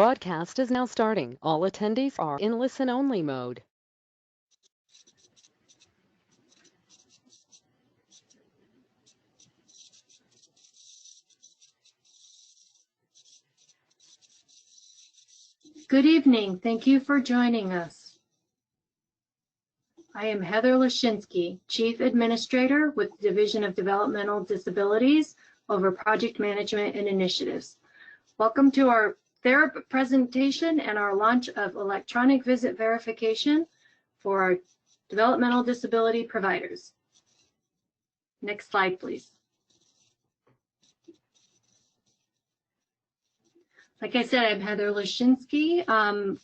Broadcast is now starting. All attendees are in listen-only mode. Good evening. Thank you for joining us. I am Heather Lashinsky, Chief Administrator with the Division of Developmental Disabilities over Project Management and Initiatives. Welcome to our Therap presentation and our launch of electronic visit verification for our developmental disability providers. Next slide, please. Like I said, I'm Heather Lashinsky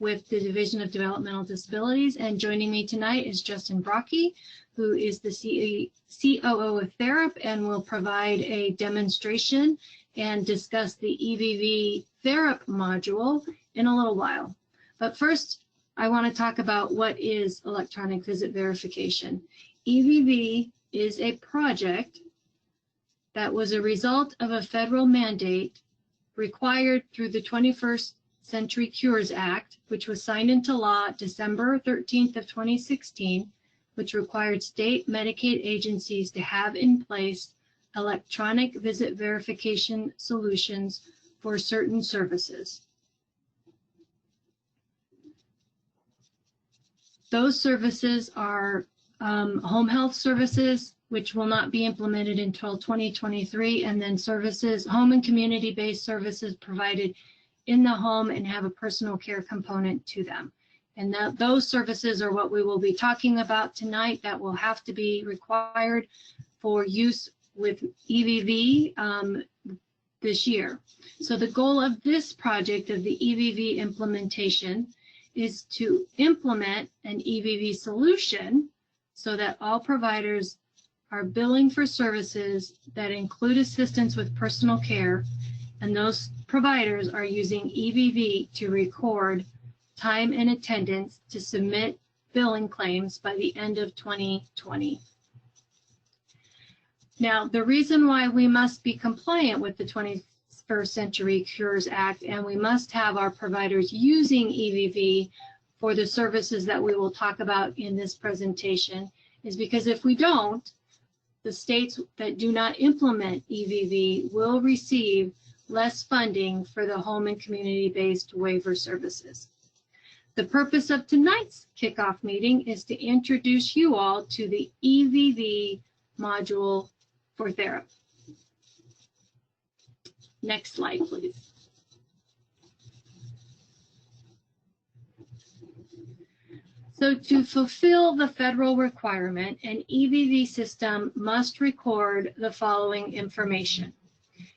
with the Division of Developmental Disabilities, and joining me tonight is Justin Brocky, who is the COO of Therap and will provide a demonstration and discuss the EVV Therap module in a little while. But first, I want to talk about what is electronic visit verification. EVV is a project that was a result of a federal mandate required through the 21st Century Cures Act, which was signed into law December 13th of 2016, which required state Medicaid agencies to have in place electronic visit verification solutions for certain services. Those services are home health services, which will not be implemented until 2023, and then services, home and community-based services provided in the home and have a personal care component to them. And those services are what we will be talking about tonight that will have to be required for use with EVV this year. So the goal of this project of the EVV implementation is to implement an EVV solution so that all providers are billing for services that include assistance with personal care, and those providers are using EVV to record time and attendance to submit billing claims by the end of 2020. Now, the reason why we must be compliant with the 21st Century Cures Act and we must have our providers using EVV for the services that we will talk about in this presentation is because if we don't, the states that do not implement EVV will receive less funding for the home and community-based waiver services. The purpose of tonight's kickoff meeting is to introduce you all to the EVV module for Therap. Next slide, please. So to fulfill the federal requirement, an EVV system must record the following information.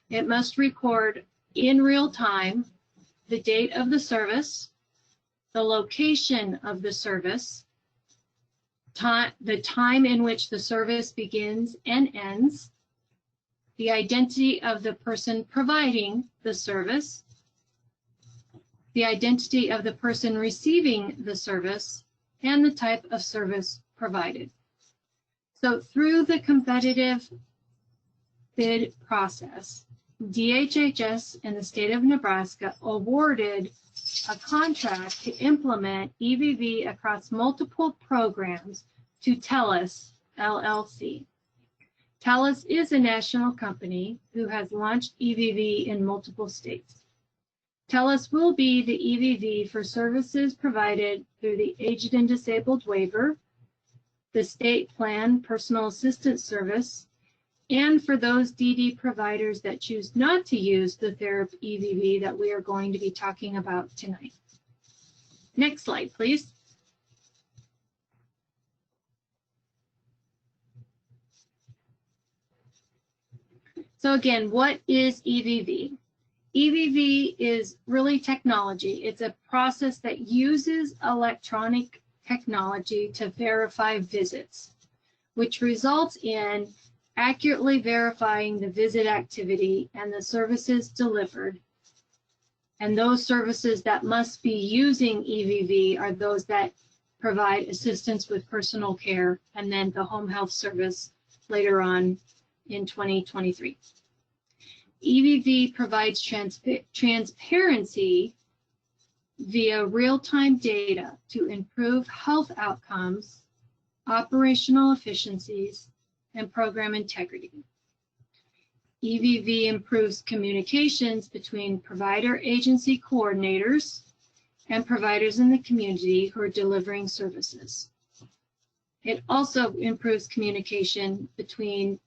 It must record in real time the date of the service, the location of the service, the time in which the service begins and ends, the identity of the person providing the service, the identity of the person receiving the service, and the type of service provided. So through the competitive bid process, DHHS and the state of Nebraska awarded a contract to implement EVV across multiple programs to Telus, LLC. Telus is a national company who has launched EVV in multiple states. Telus will be the EVV for services provided through the Aged and Disabled Waiver, the State Plan Personal Assistance Service, and for those DD providers that choose not to use the Therap EVV that we are going to be talking about tonight. Next slide, please. So again, what is EVV? EVV is really technology. It's a process that uses electronic technology to verify visits, which results in accurately verifying the visit activity and the services delivered. And those services that must be using EVV are those that provide assistance with personal care and then the home health service later on in 2023. EVV provides transparency via real-time data to improve health outcomes, operational efficiencies, and program integrity. EVV improves communications between provider agency coordinators and providers in the community who are delivering services. It also improves communication between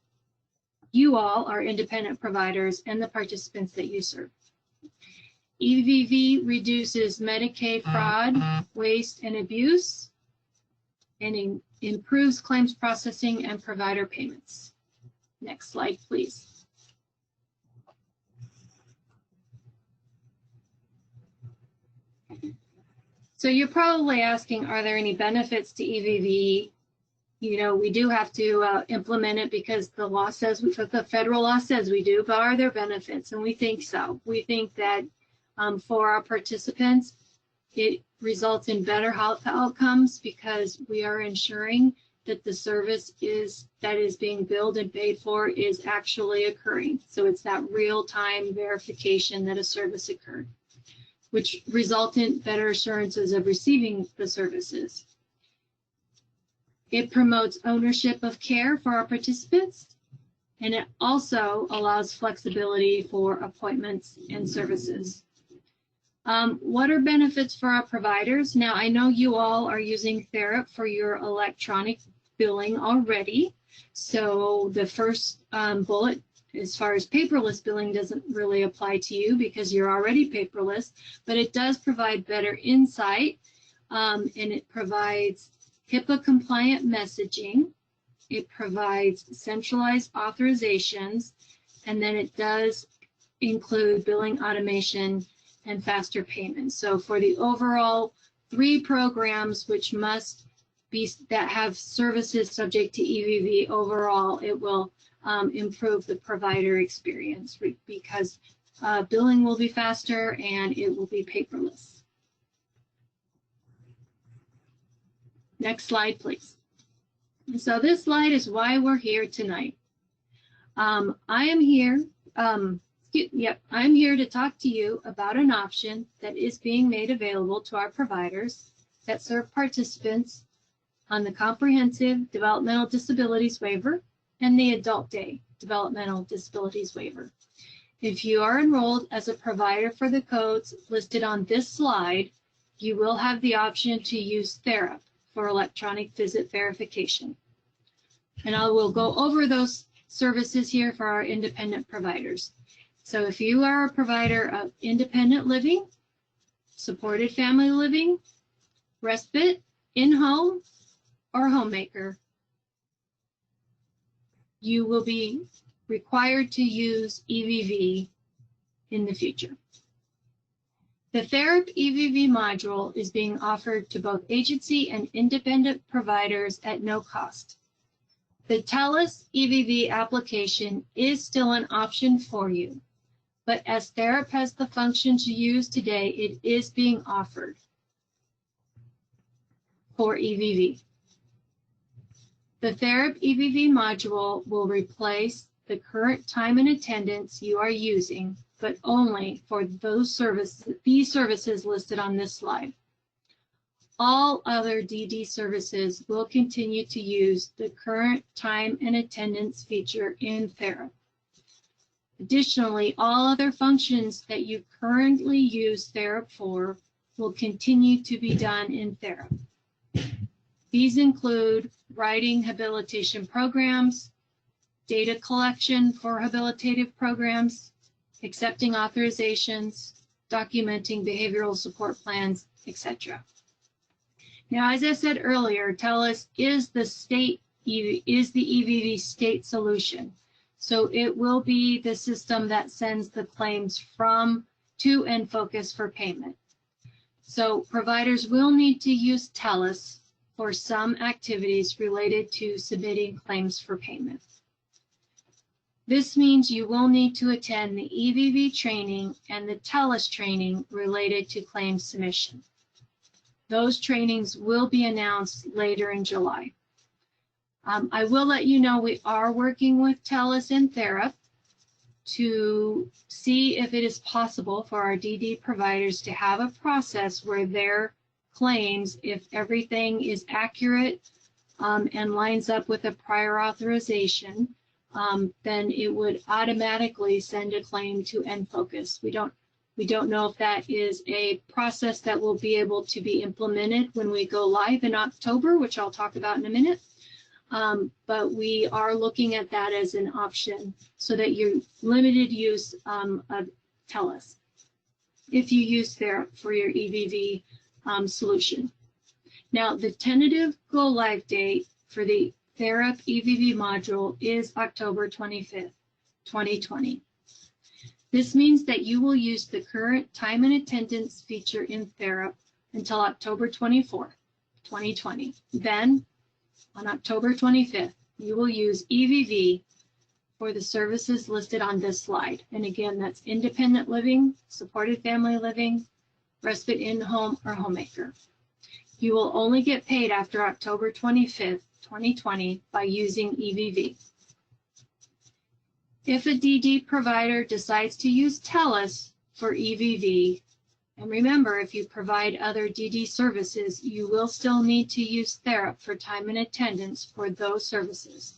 you all, our independent providers, and the participants that you serve. EVV reduces Medicaid fraud, waste, and abuse, and improves claims processing and provider payments. Next slide, please. So you're probably asking, are there any benefits to EVV? You know, we do have to implement it because the law says, the federal law says we do, but are there benefits? And we think so. We think that for our participants, it results in better health outcomes because we are ensuring that the service that is being billed and paid for is actually occurring. So it's that real-time verification that a service occurred, which result in better assurances of receiving the services. It promotes ownership of care for our participants, and it also allows flexibility for appointments and services. What are benefits for our providers? Now, I know you all are using Therap for your electronic billing already. So the first bullet, as far as paperless billing, doesn't really apply to you because you're already paperless, but it does provide better insight, and it provides HIPAA compliant messaging. It provides centralized authorizations, and then it does include billing automation and faster payments. So for the overall 3 programs which must be, that have services subject to EVV overall, it will improve the provider experience because billing will be faster and it will be paperless. Next slide, please. So this slide is why we're here tonight. I'm here to talk to you about an option that is being made available to our providers that serve participants on the Comprehensive Developmental Disabilities Waiver and the Adult Day Developmental Disabilities Waiver. If you are enrolled as a provider for the codes listed on this slide, you will have the option to use Therap for electronic visit verification. And I will go over those services here for our independent providers. So if you are a provider of independent living, supported family living, respite, in-home, or homemaker, you will be required to use EVV in the future. The Therap EVV module is being offered to both agency and independent providers at no cost. The Telus EVV application is still an option for you, but as Therap has the functions you use today, it is being offered for EVV. The Therap EVV module will replace the current time and attendance you are using, but only for these services listed on this slide. All other DD services will continue to use the current time and attendance feature in Therap. Additionally, all other functions that you currently use Therap for will continue to be done in Therap. These include writing habilitation programs, data collection for habilitative programs, accepting authorizations, documenting behavioral support plans, etc. Now, as I said earlier, Telus is the EVV state solution. So it will be the system that sends the claims from, to, and Focus for payment. So providers will need to use Telus for some activities related to submitting claims for payment. This means you will need to attend the EVV training and the Telus training related to claims submission. Those trainings will be announced later in July. I will let you know we are working with Telus and Therap. to see if it is possible for our DD providers to have a process where their claims, if everything is accurate and lines up with a prior authorization, then it would automatically send a claim to NFocus. We don't know if that is a process that will be able to be implemented when we go live in October, which I'll talk about in a minute. But we are looking at that as an option so that your limited use of Telus, if you use Therap for your EVV solution. Now, the tentative go live date for the Therap EVV module is October 25th, 2020. This means that you will use the current time and attendance feature in Therap until October 24th, 2020. Then, on October 25th, you will use EVV for the services listed on this slide. And again, that's independent living, supported family living, respite in-home, or homemaker. You will only get paid after October 25th, 2020 by using EVV. If a DD provider decides to use Telus for EVV, and remember, if you provide other DD services, you will still need to use Therap for time and attendance for those services.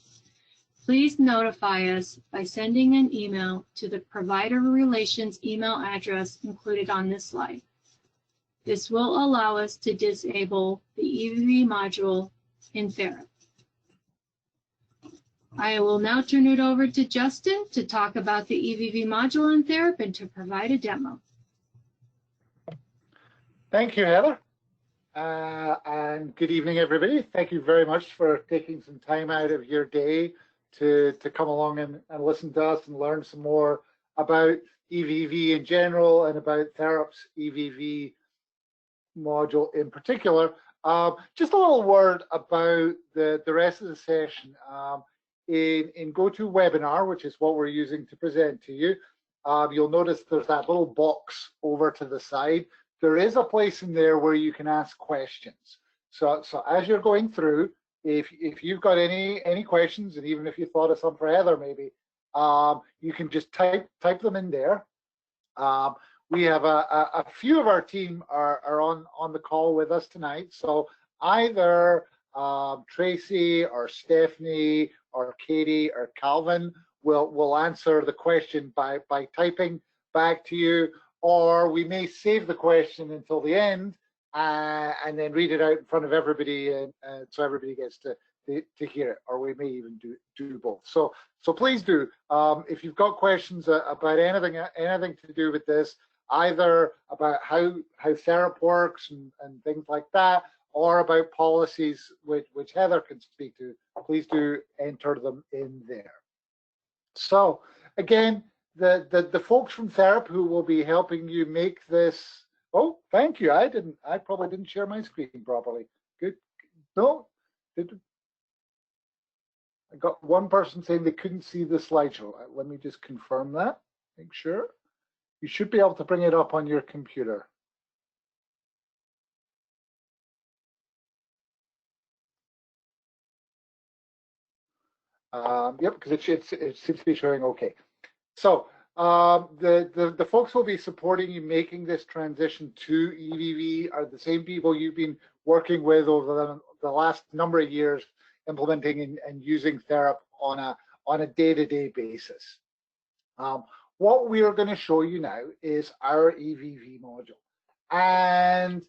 Please notify us by sending an email to the provider relations email address included on this slide. This will allow us to disable the EVV module in Therap. I will now turn it over to Justin to talk about the EVV module in Therap and to provide a demo. Thank you, Heather, and good evening, everybody. Thank you very much for taking some time out of your day to come along and listen to us and learn some more about EVV in general and about Therap's EVV module in particular. Just a little word about the rest of the session. In GoToWebinar, which is what we're using to present to you, you'll notice there's that little box over to the side. There is a place in there where you can ask questions. So as you're going through, if you've got any questions, and even if you thought of some for Heather maybe, you can just type them in there. We have a few of our team are on the call with us tonight. So either Tracy or Stephanie or Katie or Calvin will answer the question by typing back to you, or we may save the question until the end and then read it out in front of everybody, and so everybody gets to hear it, or we may even do both. So please do. If you've got questions about anything to do with this, either about how Therap works and things like that, or about policies which Heather can speak to, please do enter them in there. So again, the folks from Therap who will be helping you make this. Oh, thank you. I probably didn't share my screen properly. Good. No. I got one person saying they couldn't see the slideshow. Let me just confirm that. Make sure. You should be able to bring it up on your computer. Yep, because it seems to be showing okay. So the folks who will be supporting you making this transition to EVV are the same people you've been working with over the last number of years, implementing and using Therap on a day-to-day basis. What we are going to show you now is our EVV module. And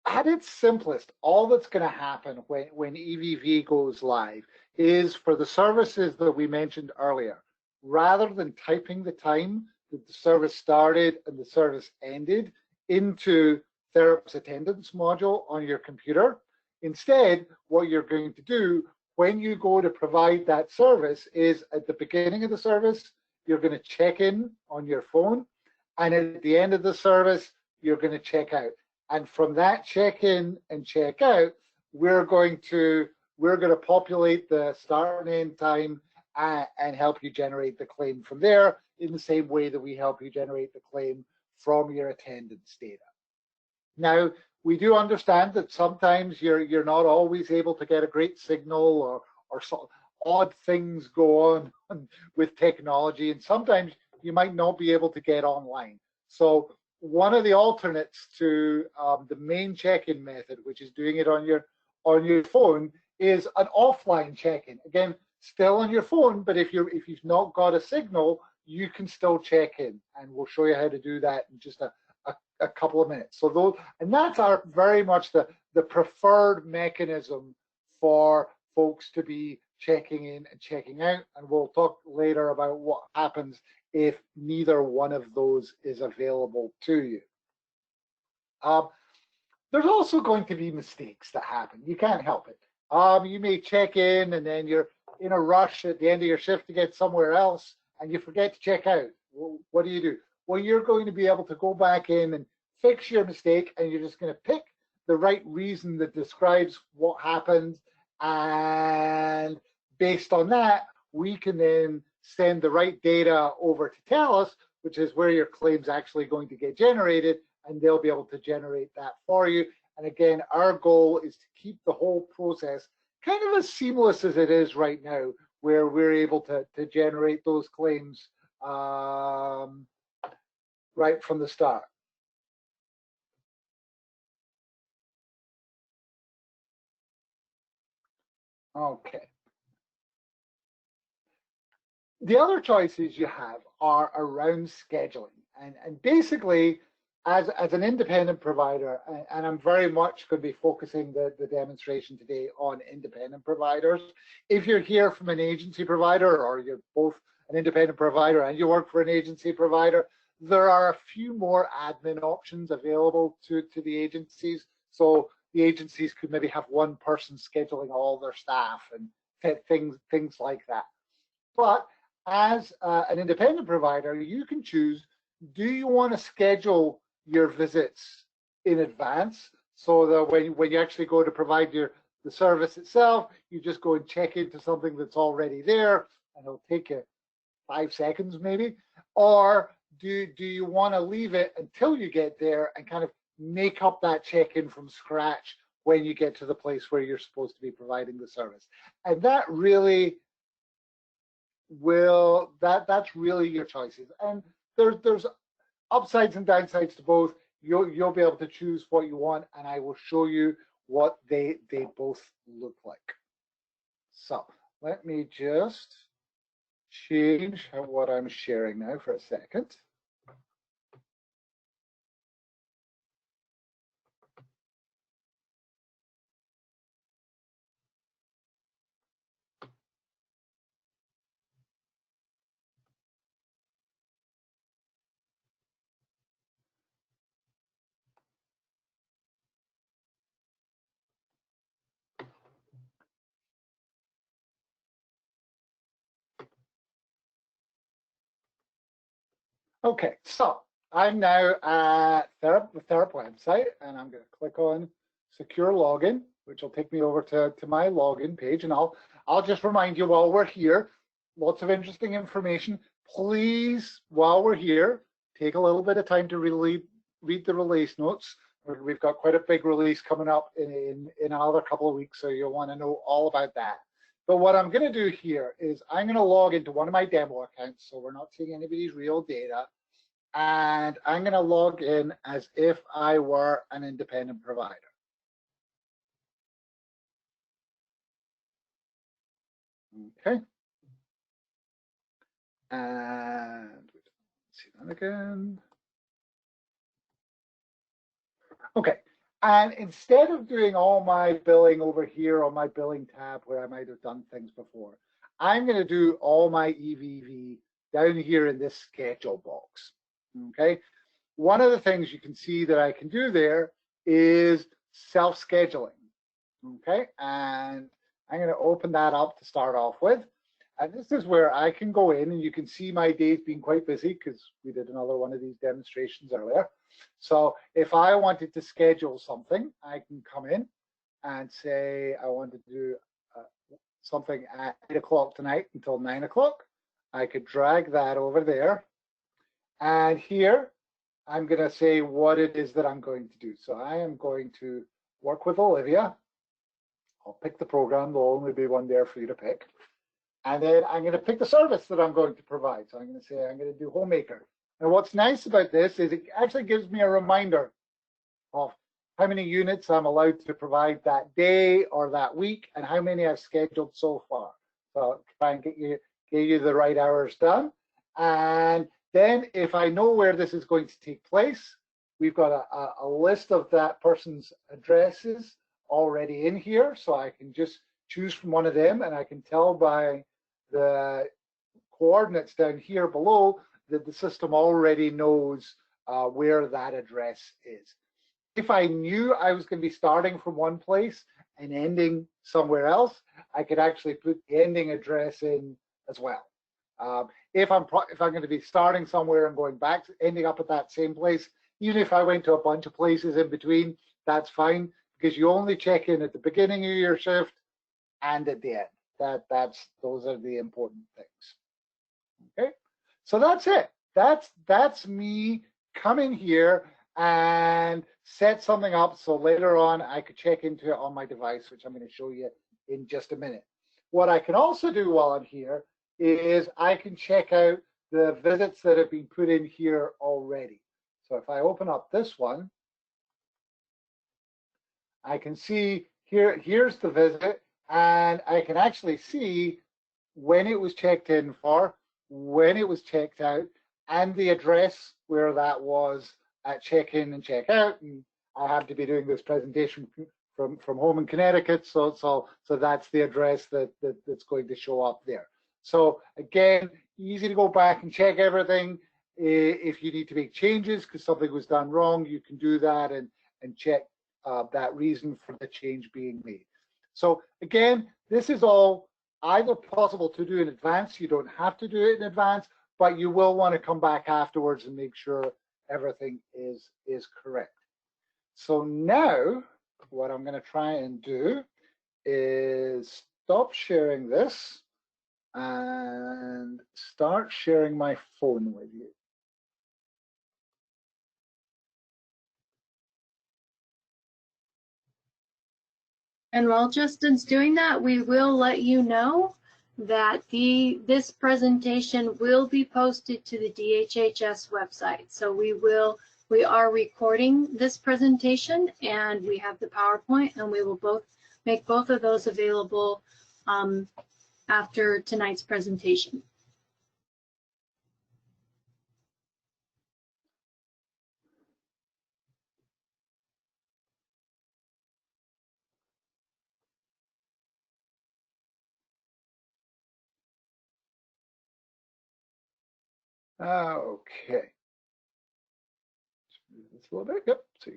at its simplest, all that's going to happen when EVV goes live is for the services that we mentioned earlier, rather than typing the time that the service started and the service ended into Therap's attendance module on your computer, instead, what you're going to do when you go to provide that service is at the beginning of the service, you're going to check in on your phone, and at the end of the service, you're going to check out. And from that check-in and check-out, we're going to populate the start and end time and help you generate the claim from there in the same way that we help you generate the claim from your attendance data. Now, we do understand that sometimes you're not always able to get a great signal, odd things go on with technology, and sometimes you might not be able to get online. So one of the alternates to the main check-in method, which is doing it on your phone, is an offline check-in. Again, still on your phone, but if you've not got a signal, you can still check in, and we'll show you how to do that in just a couple of minutes. So those, and that's our very much the preferred mechanism for folks to be checking in and checking out, and we'll talk later about what happens if neither one of those is available to you. There's also going to be mistakes that happen. You can't help it. You may check in and then you're in a rush at the end of your shift to get somewhere else and you forget to check out. Well, what do? Well, you're going to be able to go back in and fix your mistake, and you're just going to pick the right reason that describes what happened, and based on that, we can then send the right data over to Telus, which is where your claim's actually going to get generated, and they'll be able to generate that for you. And again, our goal is to keep the whole process kind of as seamless as it is right now, where we're able to generate those claims right from the start. Okay. The other choices you have are around scheduling, and basically, as an independent provider, and I'm very much going to be focusing the demonstration today on independent providers. If you're here from an agency provider, or you're both an independent provider and you work for an agency provider, there are a few more admin options available to the agencies. So the agencies could maybe have one person scheduling all their staff and things like that. But as an independent provider, you can choose, do you want to schedule your visits in advance so that when you actually go to provide the service itself, you just go and check into something that's already there and it'll take you 5 seconds maybe? Or do you want to leave it until you get there and kind of make up that check-in from scratch when you get to the place where you're supposed to be providing the service? And that really that's really your choices. And there's upsides and downsides to both. You'll be able to choose what you want, and I will show you what they both look like. So let me just change what I'm sharing now for a second. Okay, so I'm now at the Therap website, and I'm going to click on Secure Login, which will take me over to my login page. And I'll just remind you while we're here, lots of interesting information. Please, while we're here, take a little bit of time to read the release notes. We've got quite a big release coming up in another couple of weeks, so you'll want to know all about that. But what I'm going to do here is I'm going to log into one of my demo accounts, so we're not seeing anybody's real data, and I'm going to log in as if I were an independent provider. Okay. And let's see that again. Okay. And instead of doing all my billing over here on my billing tab where I might have done things before, I'm going to do all my EVV down here in this schedule box. Okay. One of the things you can see that I can do there is self-scheduling. Okay. And I'm going to open that up to start off with. And this is where I can go in, and you can see my days being quite busy because we did another one of these demonstrations earlier. So if I wanted to schedule something, I can come in and say I want to do something at 8 o'clock tonight until 9 o'clock. I could drag that over there. And here, I'm going to say what it is that I'm going to do. So I am going to work with Olivia. I'll pick the program. There'll only be one there for you to pick. And then I'm going to pick the service that I'm going to provide. So I'm going to say I'm going to do homemaker. And what's nice about this is it actually gives me a reminder of how many units I'm allowed to provide that day or that week and how many I've scheduled so far. So I'll try and get you the right hours done. And then if I know where this is going to take place, we've got a list of that person's addresses already in here. So I can just choose from one of them, and I can tell by the coordinates down here below that the system already knows where that address is. If I knew I was going to be starting from one place and ending somewhere else, I could actually put the ending address in as well. If I'm going to be starting somewhere and going back, ending up at that same place, even if I went to a bunch of places in between, that's fine, because you only check in at the beginning of your shift and at the end. Those are the important things. Okay, so that's it. That's me coming here and set something up so later on I could check into it on my device, which I'm going to show you in just a minute. What I can also do while I'm here is I can check out the visits that have been put in here already. So if I open up this one, I can see here's the visit, and I can actually see when it was checked in for, when it was checked out, and the address where that was at check-in and check-out. And I have to be doing this presentation from home in Connecticut, so that's the address that's going to show up there. So again, easy to go back and check everything. If you need to make changes because something was done wrong, you can do that and check that reason for the change being made. So again, this is all either possible to do in advance. You don't have to do it in advance, but you will want to come back afterwards and make sure everything is correct. So now what I'm going to try and do is stop sharing this and start sharing my phone with you. And while Justin's doing that, we will let you know that this presentation will be posted to the DHHS website. So we are recording this presentation, and we have the PowerPoint, and we will make both of those available after tonight's presentation. Okay. This a little bit. Yep. So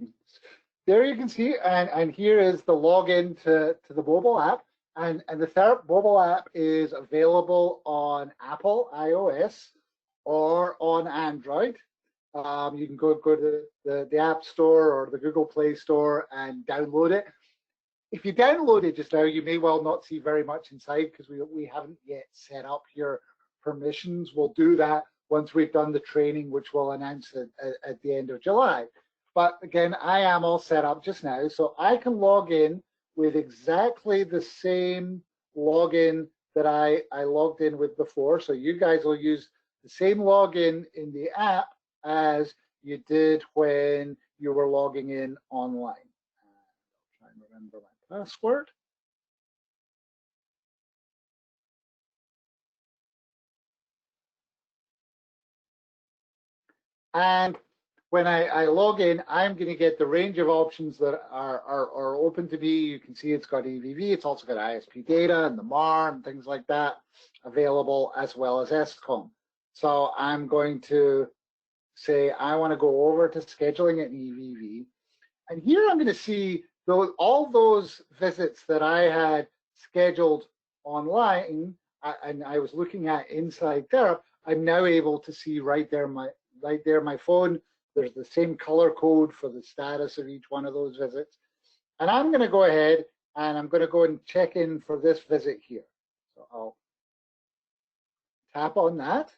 there you can see, and here is the login to the mobile app, and the Therap mobile app is available on Apple iOS or on Android. You can go to the App Store or the Google Play Store and download it. If you download it just now, you may well not see very much inside because we haven't yet set up your permissions. We'll do that once we've done the training, which we'll announce at the end of July. But again, I am all set up just now, so I can log in with exactly the same login that I logged in with before. So you guys will use the same login in the app as you did when you were logging in online. I'll try and remember my password. And when I log in, I'm going to get the range of options that are open to me. You can see it's got EVV, it's also got ISP data and the MAR and things like that available, as well as ESCOM. So I'm going to say I want to go over to scheduling an EVV. And here I'm going to see all those visits that I had scheduled online and I was looking at inside Therap. I'm now able to see right there my phone. There's the same color code for the status of each one of those visits. And I'm going to go ahead and I'm going to go and check in for this visit here. So I'll tap on that.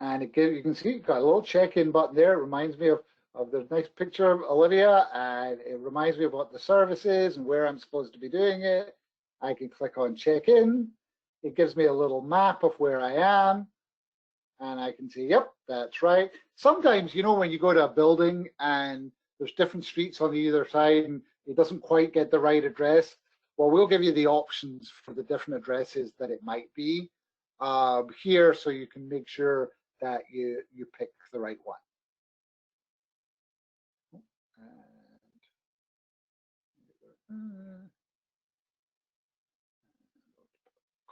And you can see it's got a little check-in button there. It reminds me of the nice picture of Olivia, and it reminds me of what the service is and where I'm supposed to be doing it. I can click on check in. It gives me a little map of where I am, and I can see, yep, that's right. Sometimes, you know, when you go to a building and there's different streets on either side and it doesn't quite get the right address, well, we'll give you the options for the different addresses that it might be here, so you can make sure that you pick the right one.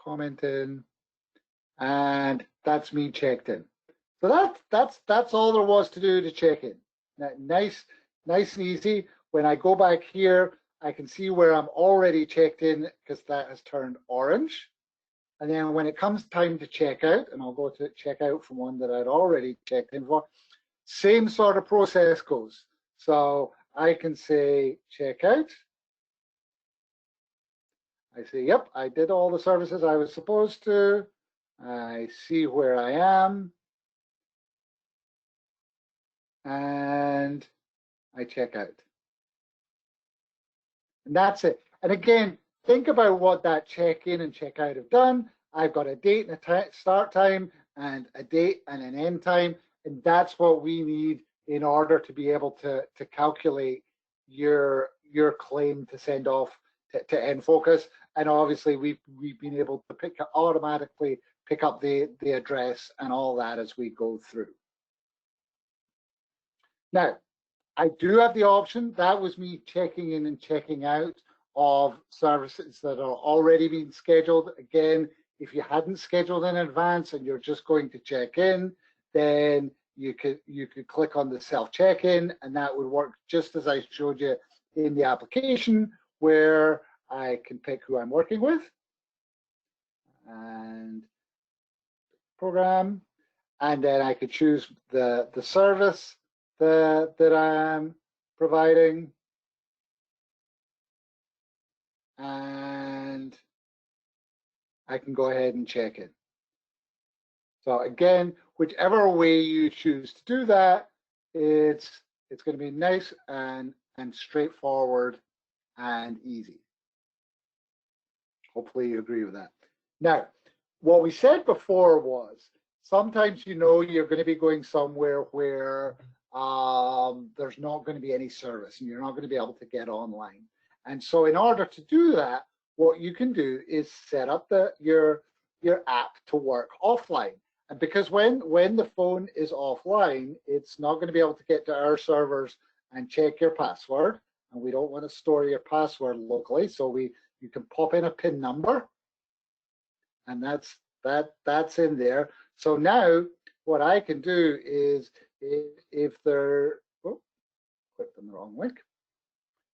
Comment in, and that's me checked in. So that's all there was to do to check in. Nice and easy. When I go back here, I can see where I'm already checked in because that has turned orange. And then when it comes time to check out, and I'll go to check out from one that I'd already checked in for, same sort of process goes. So I can say check out. I say, yep, I did all the services I was supposed to. I see where I am. And I check out. And that's it. And again, think about what that check-in and check-out have done. I've got a date and a start time and a date and an end time. And that's what we need in order to be able to calculate your claim to send off to NFocus. And obviously we've been able to automatically pick up the address and all that as we go through. Now, I do have the option, that was me checking in and checking out of services that are already being scheduled. Again, if you hadn't scheduled in advance and you're just going to check in, then you could click on the self check-in, and that would work just as I showed you in the application, where I can pick who I'm working with and program, and then I could choose the service that I'm providing, and I can go ahead and check in. So again, whichever way you choose to do that, it's going to be nice and straightforward and easy. Hopefully you agree with that. Now, what we said before was sometimes, you know, you're going to be going somewhere where there's not going to be any service and you're not going to be able to get online. And so in order to do that, what you can do is set up your app to work offline. And because when the phone is offline, it's not going to be able to get to our servers and check your password. And we don't want to store your password locally. So you can pop in a PIN number, and that's in there. So now what I can do is if there, oh, clicked on the wrong link.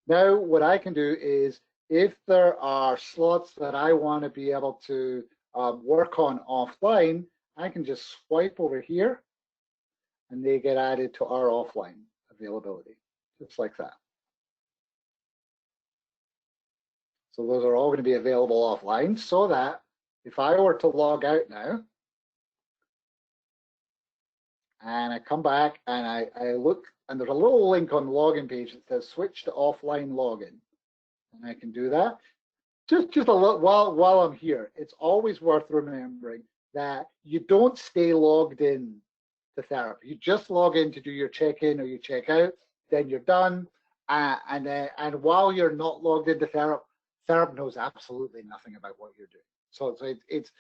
Now what I can do is if there are slots that I want to be able to work on offline, I can just swipe over here and they get added to our offline availability, just like that. So those are all going to be available offline, so that if I were to log out now, and I come back and I look, and there's a little link on the login page that says switch to offline login, and I can do that. Just a little while I'm here, it's always worth remembering that you don't stay logged in to Therap. You just log in to do your check-in or your check-out, then you're done. And while you're not logged into Therap, Therap knows absolutely nothing about what you're doing. So it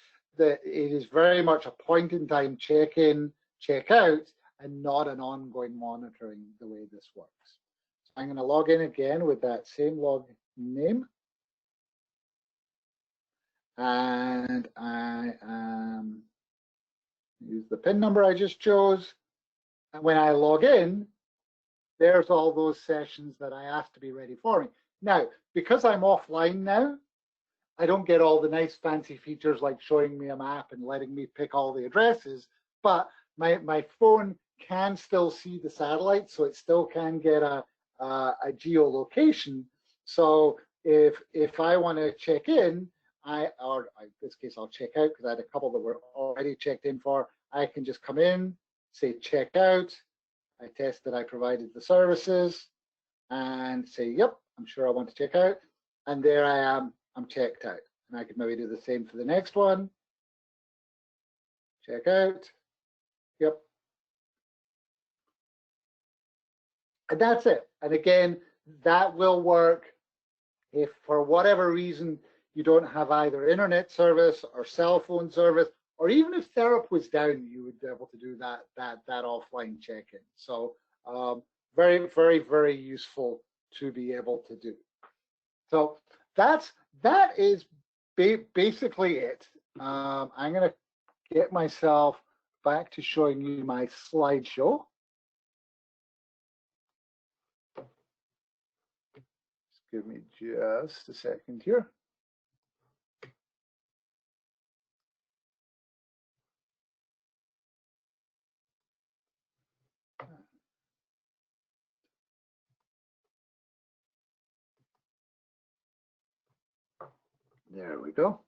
is very much a point in time check-in, check-out, and not an ongoing monitoring the way this works. So I'm going to log in again with that same log name. And I use the PIN number I just chose. And when I log in, there's all those sessions that I asked to be ready for me. Now, because I'm offline now, I don't get all the nice fancy features like showing me a map and letting me pick all the addresses, but my phone can still see the satellite, so it still can get a geolocation. So if I want to check in, in this case I'll check out because I had a couple that were already checked in for. I can just come in, say check out. I test that I provided the services and say, yep, I'm sure I want to check out. And there I am, I'm checked out. And I could maybe do the same for the next one. Check out. Yep. And that's it. And again, that will work if for whatever reason you don't have either internet service or cell phone service, or even if Therap was down, you would be able to do that offline check-in. So very, very, very useful to be able to do. So that is basically it. I'm going to get myself back to showing you my slideshow. Just give me just a second here. There we go.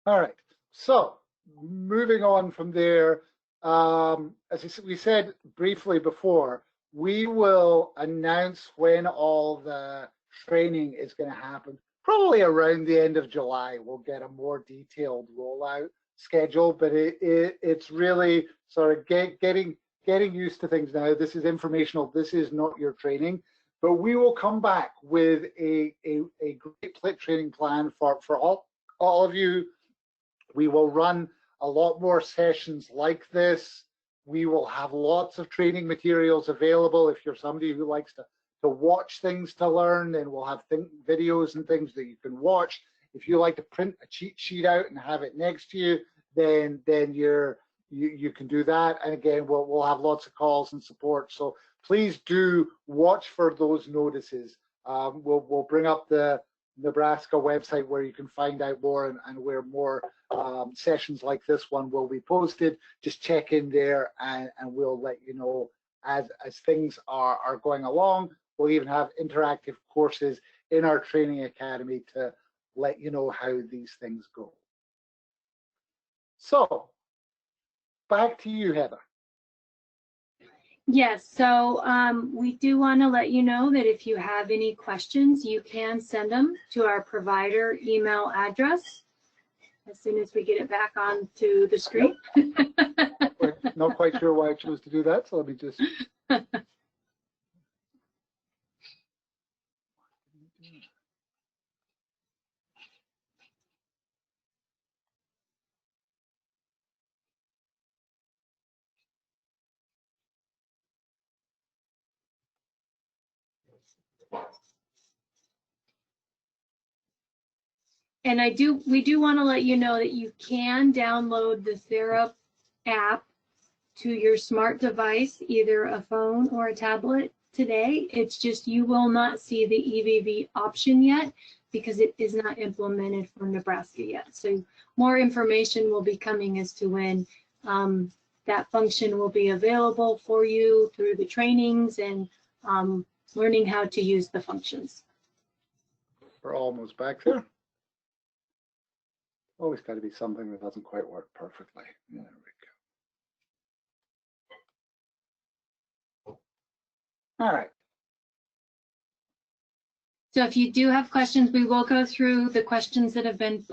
All right, so moving on from there, as we said briefly before, we will announce when all the training is going to happen. Probably around the end of July, we'll get a more detailed rollout schedule, but it's really sort of getting used to things now. This is informational. This is not your training. But we will come back with a great training plan for all of you. We will run a lot more sessions like this. We will have lots of training materials available. If you're somebody who likes to watch things to learn, then we'll have videos and things that you can watch. If you like to print a cheat sheet out and have it next to you, then you can do that. And again, we'll have lots of calls and support. So please do watch for those notices. We'll bring up the Nebraska website where you can find out more and where more sessions like this one will be posted. Just check in there and we'll let you know as things are going along. We'll even have interactive courses in our training academy to let you know how these things go. So back to you, Heather. Yes, so we do want to let you know that if you have any questions, you can send them to our provider email address as soon as we get it back onto the screen. Yep. Not quite sure why I chose to do that, so let me just. And we do want to let you know that you can download the Therap app to your smart device, either a phone or a tablet today. It's just you will not see the EVV option yet because it is not implemented for Nebraska yet. So more information will be coming as to when that function will be available for you through the trainings and learning how to use the functions. We're almost back there. Always got to be something that doesn't quite work perfectly. There we go. All right. So if you do have questions, we will go through the questions that have been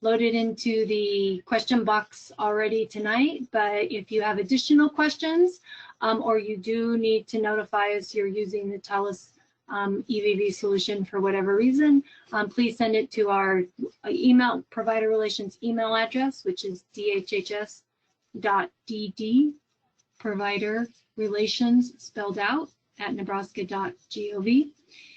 loaded into the question box already tonight. But if you have additional questions or you do need to notify us you're using the Telus EVV solution for whatever reason, please send it to our email provider relations email address, which is dhhs.dd provider relations spelled out at nebraska.gov.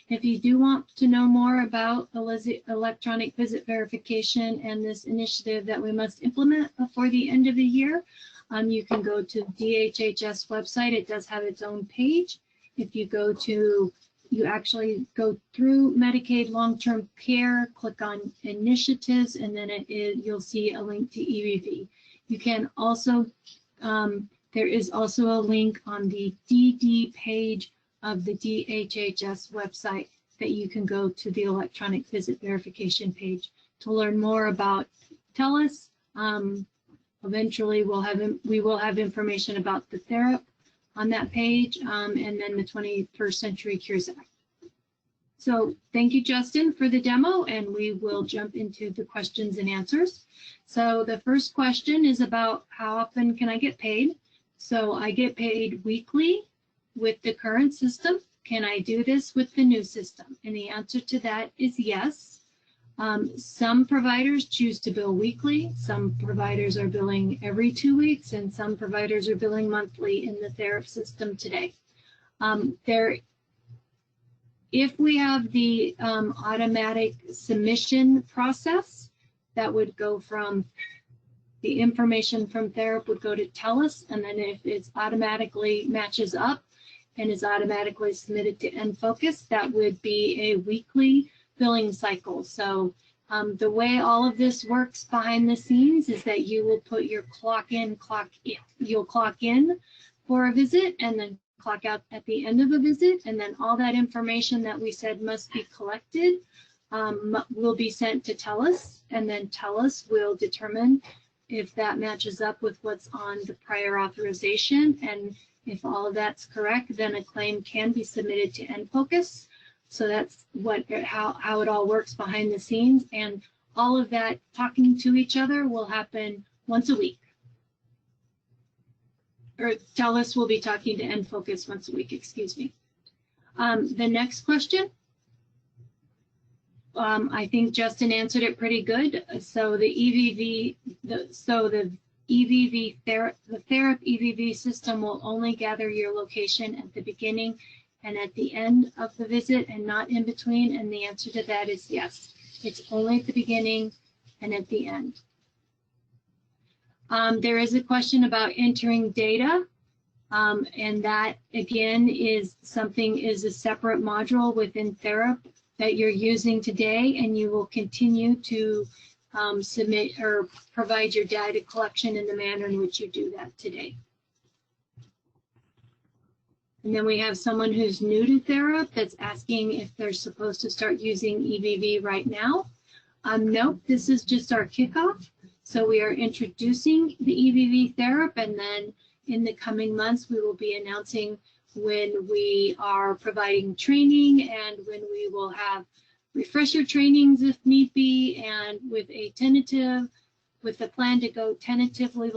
If you do want to know more about electronic visit verification and this initiative that we must implement before the end of the year, you can go to DHHS website. It does have its own page. If you go to you actually go through Medicaid long-term care, click on initiatives, and then you'll see a link to EVV. You can also, there is also a link on the DD page of the DHHS website that you can go to the electronic visit verification page to learn more about Telus. Eventually we will have information about the Therap on that page, and then the 21st Century Cures Act. So thank you, Justin, for the demo, and we will jump into the questions and answers. So the first question is about how often can I get paid? So I get paid weekly with the current system. Can I do this with the new system? And the answer to that is yes. Some providers choose to bill weekly. Some providers are billing every 2 weeks, and some providers are billing monthly in the Therap system today. If we have the automatic submission process, that would go from the information from Therap would go to Telus, and then if it's automatically matches up and is automatically submitted to EnFocus, that would be a weekly billing cycle. So the way all of this works behind the scenes is that you will put your you'll clock in for a visit and then clock out at the end of a visit, and then all that information that we said must be collected will be sent to Telus, and then Telus will determine if that matches up with what's on the prior authorization, and if all of that's correct, then a claim can be submitted to EnFocus. So that's how it all works behind the scenes, and all of that talking to each other will happen once a week. Or Telus will be talking to EnFocus once a week, excuse me. The next question, I think Justin answered it pretty good. So the EVV, the Therap EVV system will only gather your location at the beginning and at the end of the visit and not in between, and the answer to that is yes. It's only at the beginning and at the end. There is a question about entering data, and that again is a separate module within Therap that you're using today, and you will continue to submit or provide your data collection in the manner in which you do that today. And then we have someone who's new to Therap that's asking if they're supposed to start using EVV right now. Nope, this is just our kickoff. So we are introducing the EVV Therap, and then in the coming months, we will be announcing when we are providing training and when we will have refresher trainings if need be, and with a plan to go tentatively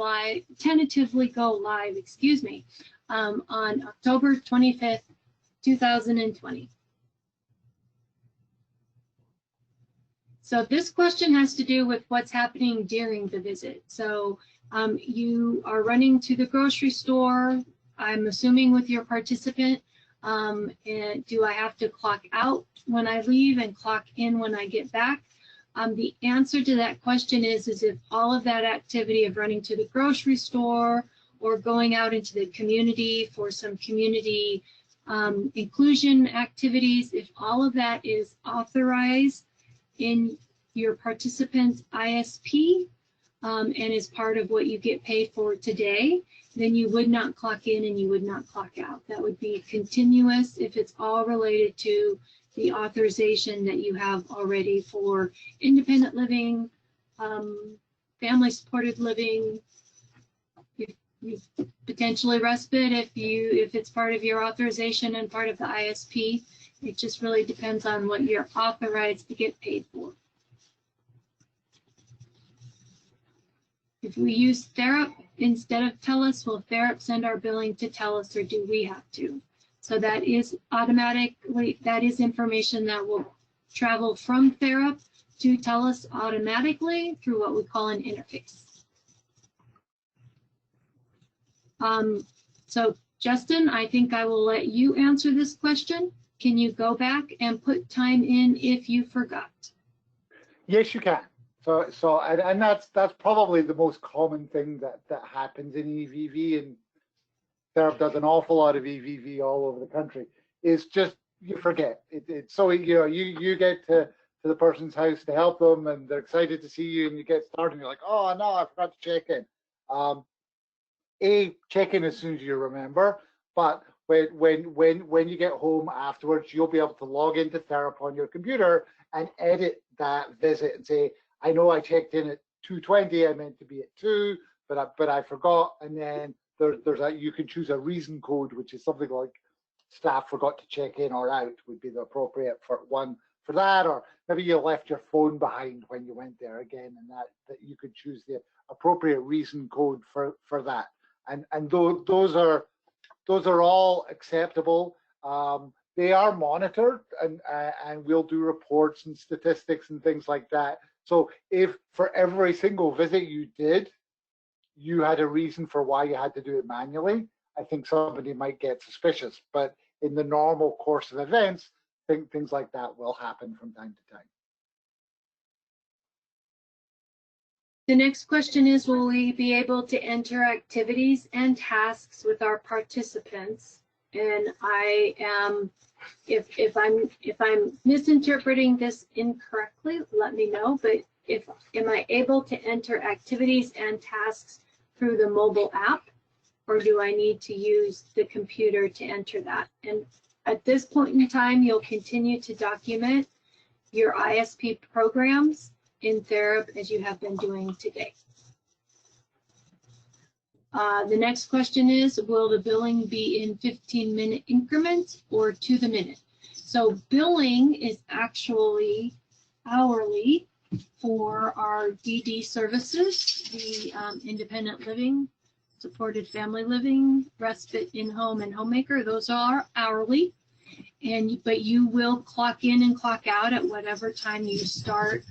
go live, excuse me, on October 25th, 2020. So this question has to do with what's happening during the visit. So you are running to the grocery store, I'm assuming with your participant, and do I have to clock out when I leave and clock in when I get back? The answer to that question is if all of that activity of running to the grocery store or going out into the community for some community inclusion activities, if all of that is authorized in your participant's ISP and is part of what you get paid for today, then you would not clock in and you would not clock out. That would be continuous if it's all related to the authorization that you have already for independent living, family supported living, potentially respite if it's part of your authorization and part of the ISP. It just really depends on what you're authorized to get paid for. If we use Therap instead of Telus, will Therap send our billing to Telus, or do we have to? So that is automatically, that is information that will travel from Therap to Telus automatically through what we call an interface. So Justin, I think I will let you answer this question. Can you go back and put time in if you forgot? Yes, you can. And that's probably the most common thing that happens in EVV, and Therap does an awful lot of EVV all over the country. Is just you forget. So you get to the person's house to help them, and they're excited to see you, and you get started, and you're like, oh no, I forgot to check in. Check in as soon as you remember, but when you get home afterwards, you'll be able to log into Therap on your computer and edit that visit and say, I know I checked in at 2:20, I meant to be at 2, but I forgot. And then you can choose a reason code, which is something like staff forgot to check in or out would be the appropriate one for that, or maybe you left your phone behind when you went there again, and that you could choose the appropriate reason code for that. And those are all acceptable. They are monitored, and we'll do reports and statistics and things like that. So if for every single visit you did, you had a reason for why you had to do it manually, I think somebody might get suspicious. But in the normal course of events, things like that will happen from time to time. The next question is, will we be able to enter activities and tasks with our participants? And I am, if I'm misinterpreting this incorrectly, let me know. But am I able to enter activities and tasks through the mobile app, or do I need to use the computer to enter that? And at this point in time, you'll continue to document your ISP programs in Therap as you have been doing today. The next question is, will the billing be in 15-minute increments or to the minute? So billing is actually hourly for our DD services, the independent living, supported family living, respite in-home, and homemaker. Those are hourly, but you will clock in and clock out at whatever time you start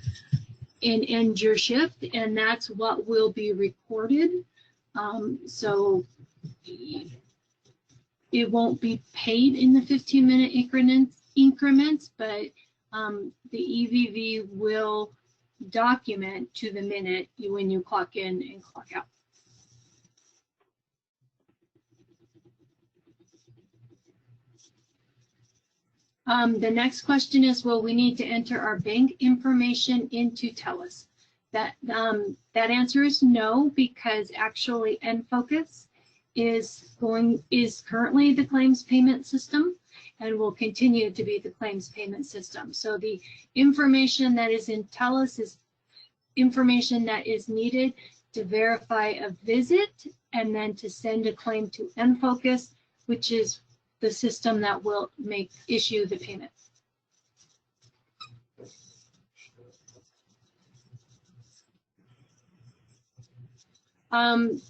and end your shift, and that's what will be recorded. So it won't be paid in the 15-minute increments, but the EVV will document to the minute when you clock in and clock out. The next question is, will we need to enter our bank information into Telus? That answer is no, because actually Enfocus is currently the claims payment system and will continue to be the claims payment system. So the information that is in Telus is information that is needed to verify a visit and then to send a claim to Enfocus, which is the system that will issue the payment.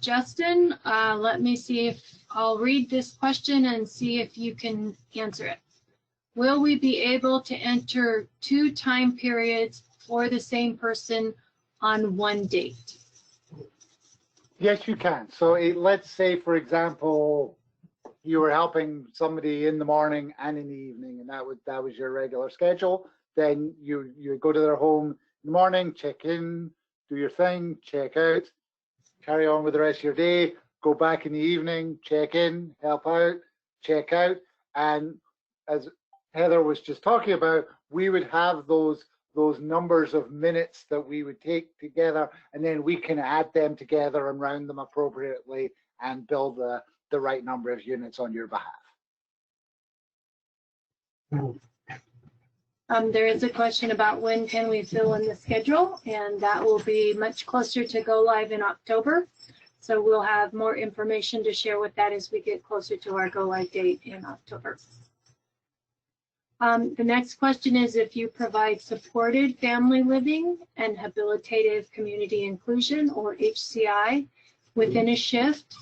Justin, let me see if I'll read this question and see if you can answer it. Will we be able to enter 2 time periods for the same person on one date? Yes, you can. So let's say, for example, you were helping somebody in the morning and in the evening, and that was your regular schedule. Then you go to their home in the morning, check in, do your thing, check out, carry on with the rest of your day, go back in the evening, check in, help out, check out. And as Heather was just talking about, we would have those numbers of minutes that we would take together, and then we can add them together and round them appropriately and build the right number of units on your behalf. There is a question about when can we fill in the schedule, and that will be much closer to go live in October. So we'll have more information to share with that as we get closer to our go live date in October. The next question is, if you provide supported family living and habilitative community inclusion, or HCI, within a shift,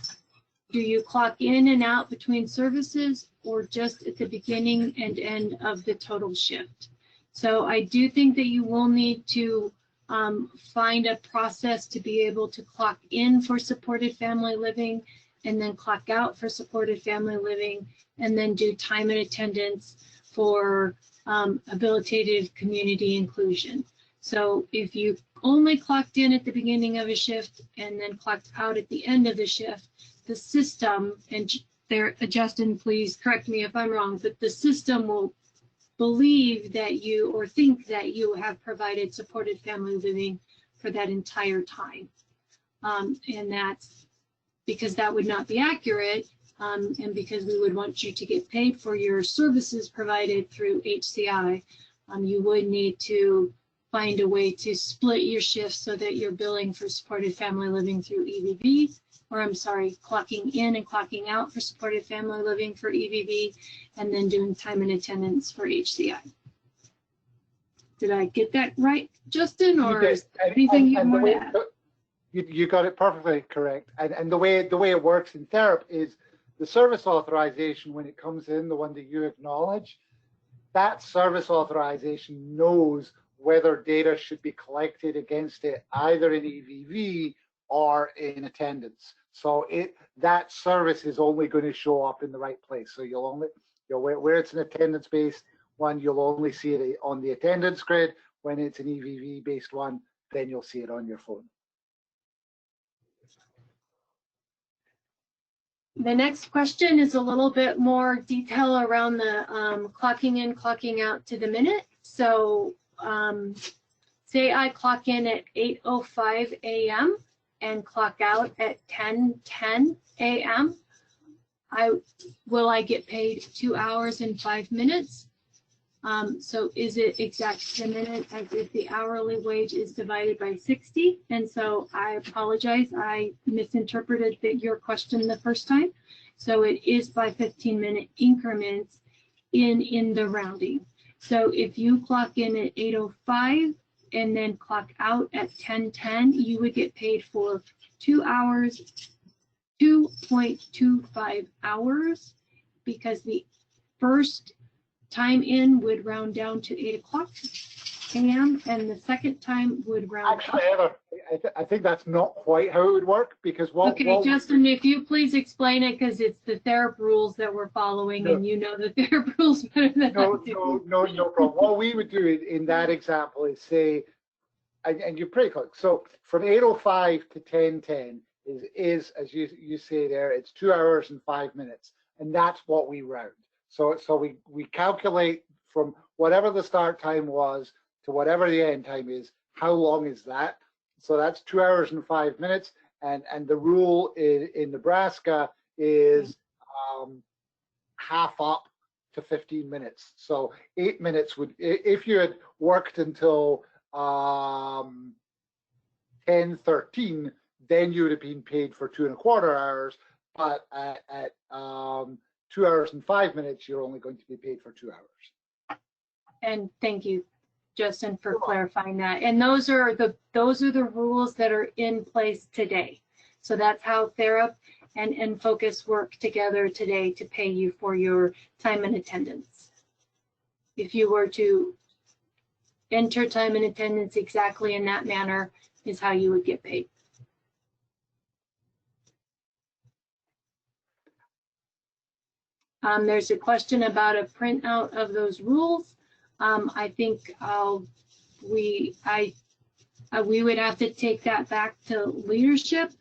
do you clock in and out between services or just at the beginning and end of the total shift? So I do think that you will need to find a process to be able to clock in for supported family living and then clock out for supported family living, and then do time and attendance for habilitative community inclusion. So if you only clocked in at the beginning of a shift and then clocked out at the end of the shift, the system, and there, Justin, please correct me if I'm wrong, but the system will believe that you, or think that you have provided supported family living for that entire time. And that's because that would not be accurate, and because we would want you to get paid for your services provided through HCI, you would need to find a way to split your shifts so that you're billing for supported family living through EVV or I'm sorry, clocking in and clocking out for supported family living for EVV, and then doing time and attendance for HCI. Did I get that right, Justin, or is there anything you want to add? You got it perfectly correct. And the way it works in Therap is the service authorization, when it comes in, the one that you acknowledge, that service authorization knows whether data should be collected against it, either in EVV or in attendance. So that service is only going to show up in the right place. So you'll only, where it's an attendance-based one, you'll only see it on the attendance grid. When it's an EVV-based one, then you'll see it on your phone. The next question is a little bit more detail around the clocking in, clocking out to the minute. So say I clock in at 8:05 a.m. and clock out at 10:10 a.m. Will I get paid 2 hours and 5 minutes? So is it exact the minute as if the hourly wage is divided by 60? And so I apologize, I misinterpreted your question the first time. So it is by 15-minute increments in the rounding. So if you clock in at 8:05 and then clock out at 10:10, you would get paid for 2 hours, 2.25 hours, because the first time in would round down to 8 o'clock a.m. and the second time would round Actually, Heather, I think that's not quite how it would work, because Justin, if you please explain it, because it's the Therap rules that we're following, and you know the Therap rules better than I do. No problem. What we would do in that example is say, and you're pretty close. So from 8:05 to 10:10 is as you say there, it's 2 hours and 5 minutes, and that's what we round. So we calculate from whatever the start time was to whatever the end time is, how long is that? So that's 2 hours and 5 minutes, and the rule in Nebraska is half up to 15 minutes. So 8 minutes would, if you had worked until 10:13, then you would have been paid for 2.25 hours, but at 2 hours and 5 minutes, you're only going to be paid for 2 hours. And thank you, Justin, for clarifying that. And those are the rules that are in place today. So that's how Therap and Focus work together today to pay you for your time and attendance. If you were to enter time and attendance exactly in that manner, is how you would get paid. There's a question about a printout of those rules. I think we would have to take that back to leadership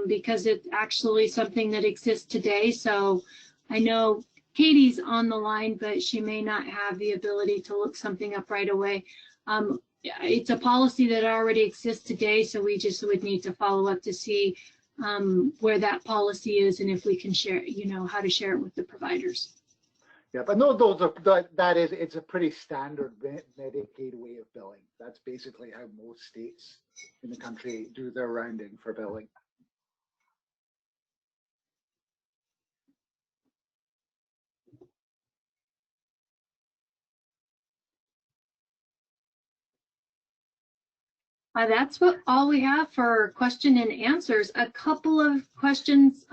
because it's actually something that exists today. So I know Katie's on the line, but she may not have the ability to look something up right away. It's a policy that already exists today, so we just would need to follow up to see where that policy is and if we can share, how to share it with the providers. Yeah, but no, it's a pretty standard Medicaid way of billing. That's basically how most states in the country do their rounding for billing. That's all we have for question and answers. A couple of questions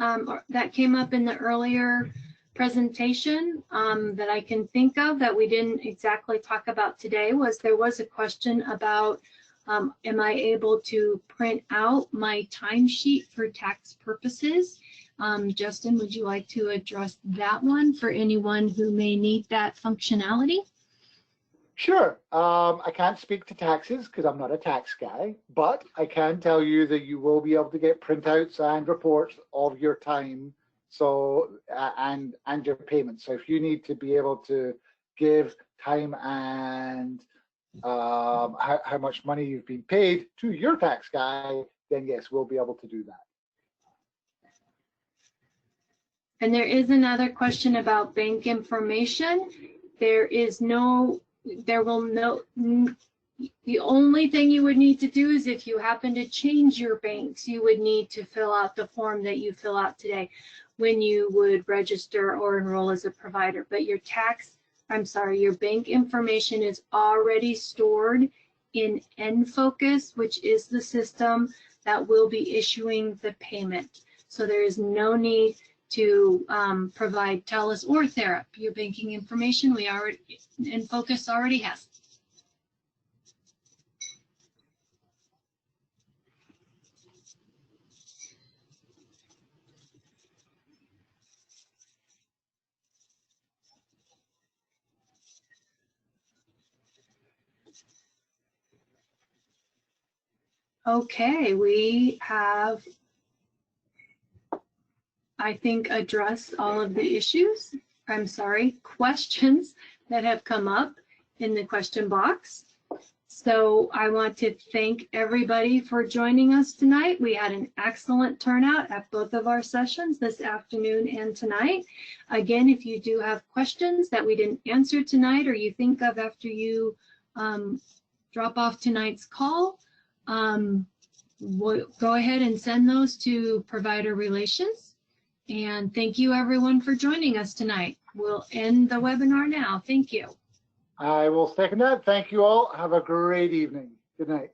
that came up in the earlier presentation that I can think of that we didn't exactly talk about today there was a question about am I able to print out my timesheet for tax purposes? Justin, would you like to address that one for anyone who may need that functionality? Sure. I can't speak to taxes because I'm not a tax guy, but I can tell you that you will be able to get printouts and reports of your time, so and your payments. So if you need to be able to give time and how much money you've been paid to your tax guy, then yes, we'll be able to do that. And there is another question about bank information. There will The only thing you would need to do is if you happen to change your banks, you would need to fill out the form that you fill out today when you would register or enroll as a provider. But your your bank information is already stored in nFocus, which is the system that will be issuing the payment. So there is no need to provide Telus or Therap. Your banking information, nFocus already has. Okay, we have, I think, addressed all of the questions that have come up in the question box. So I want to thank everybody for joining us tonight. We had an excellent turnout at both of our sessions this afternoon and tonight. Again, if you do have questions that we didn't answer tonight or you think of after you drop off tonight's call, we'll go ahead and send those to Provider Relations. And thank you everyone for joining us tonight. We'll end the webinar now. Thank you. I will second that. Thank you all. Have a great evening. Good night.